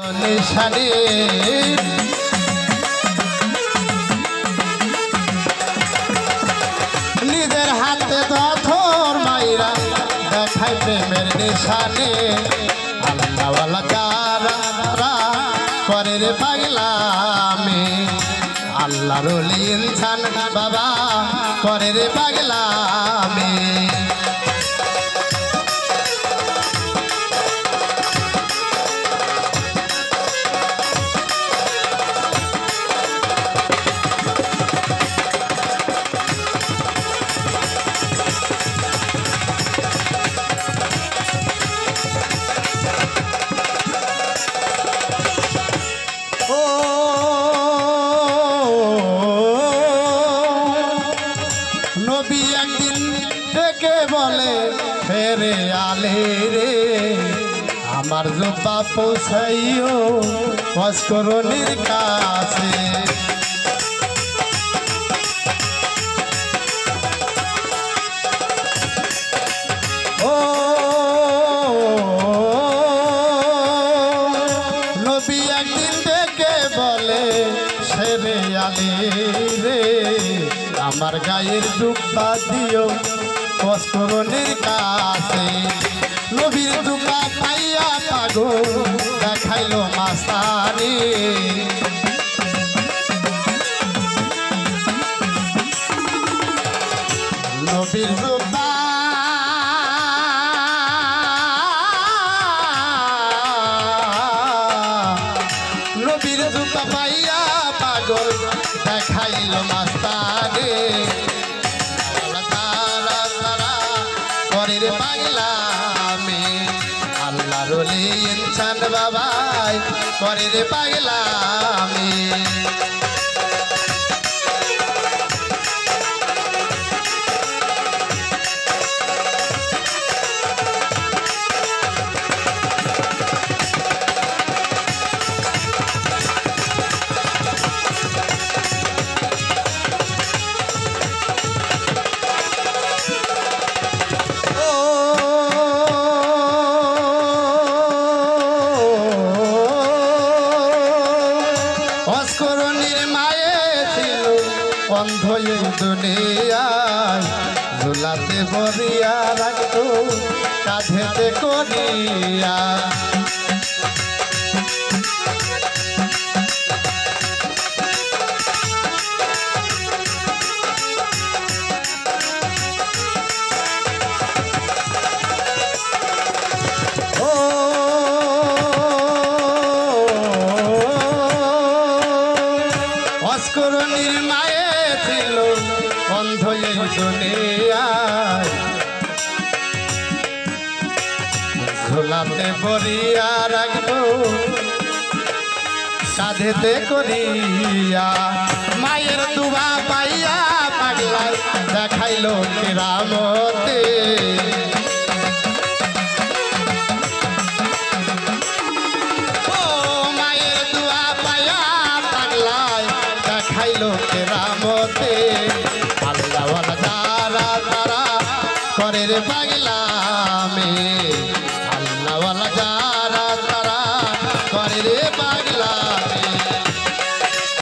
নিশানি নিজের হাতে দথর মাইরা দেখাই প্রেমের নিশানি আল্লাহওয়ালা যারা করে রে পাগলামি আল্লাহর ওলি ইনসান বাবা করে রে পাগলামি নবী একদিন ডেকে বলে ফেরে আলে রে আমার জুব্বা পৌঁছাইও অস্করণীর কাছে ও নবী একদিন ডেকে বলে ফেরে আলে রে আমার গায়ের জুব্বা দিও অস্করণীর কাছে নবীর জুব্বা পাইয়া পাগল দেখাইলো মাস্তানি নবীর জুব্বা নবীর জুব্বা পাইয়া পাগল দেখাইলো মাস্তানি করে রে পাগলামি আল্লাহর ওলি ইনসান বাবাই করে রে পাগলামি অস্করণীর মায়ে ছিল অন্ধ এই দুনিয়ায় ঝুলাতে বরিয়া রাখতো কাঁধেতে করিয়া অস্করণীর মায়ে ছিল অন্ধ এই দুনিয়ায় ঝোলাতে বরিয়া রাখতো কাঁধেতে করিয়া মায়ের দুবা পাইয়া পাগলায় দেখাইলো কেরামতে খাইলো কেরামতে আল্লাহওয়ালা যারা করে রে পাগলামি